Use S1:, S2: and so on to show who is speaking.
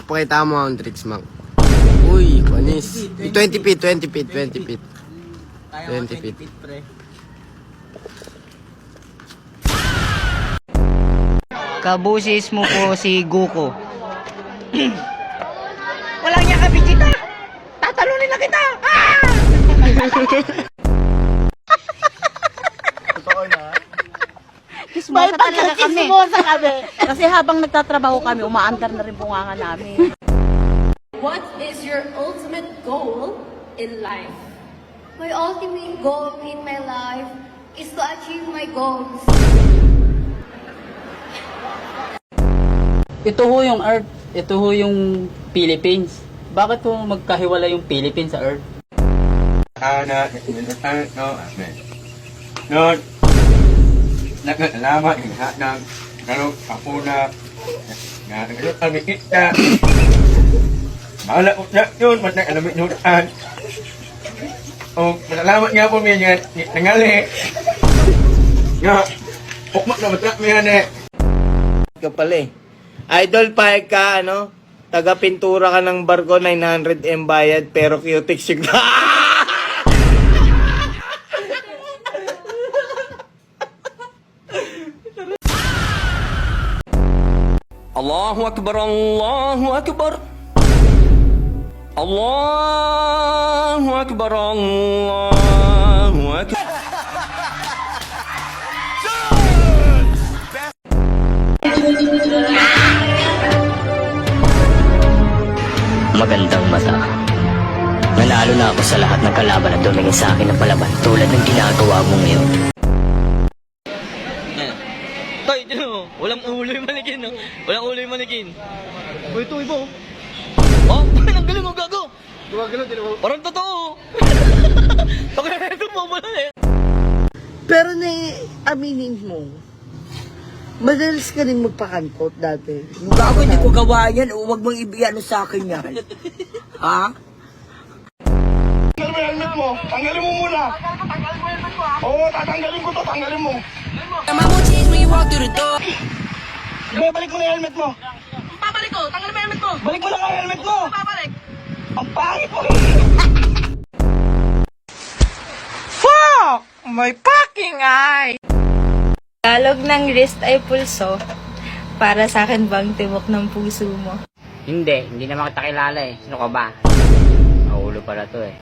S1: pakita mo ang tricks, Mac. Uy, panis. 20 feet, 20 feet, 20 feet. 20 feet.
S2: pre.
S3: Kabusis mo po si Goku. Walang niya ka, Vegeta! Tatalunin na kita! Ah!
S2: Totoo na.
S4: May pagkakismosa kami. Kasi habang nagtatrabaho kami, umaandar na rin bunganga namin.
S5: What is your ultimate goal in life?
S6: My ultimate goal in my life is to achieve my goals.
S7: Ito ho yung Earth. Ito ho yung Philippines. Bakit po magkahiwala yung Philippines sa Earth?
S8: Nagkalaman yung lahat ng kapuna na nagkakamitit na mahala ko na yun, mas nag-alamit nyo daan. O, malalaman nga po niya nangali. Nga, ukmak na matrak mo yan eh.
S2: Ka pala eh. Idol, pahig ka, ano? Taga-pintura ka ng barko, 900M bayad, pero cutic sigla.
S9: Allahu Akbar, Allahu Akbar. Allahu Akbar, Allahu Akbar.
S3: Magandang mata. Nanalo na ako sa lahat ng kalaban na tumingin sa akin ng palaban tulad ng ginagawa mo ngayon.
S7: Tay, dito. Walang ulo yung manikin, no? Walang ulo yung manikin.
S2: Uy, ito, iba.
S7: Oh, ang galing mo, gago.
S2: Gumagano, din ako.
S7: Parang totoo. Pagkakito mo mo eh.
S4: Pero aminin mo, madalas ka rin magpakantot dati.
S3: Gago, hindi ko gawa yan. Huwag mong ibigano sa akin yan. Ha?
S8: Tanggalin mo yung helmet mo. Tanggalin mo muna. Oo, tatanggalin ko to. Tanggalin mo. Sige, balik mo na yung helmet mo.
S5: Babalik ko! Tanggal mo yung helmet ko!
S8: Balik mo na yung helmet mo.
S5: Babalik!
S8: Ang pangit mo.
S10: Tagalog ng wrist ay pulso. Para sa akin bang tibok ng puso mo?
S3: Hindi naman kita kilala eh. Sino ka ba? Maulo pala to eh.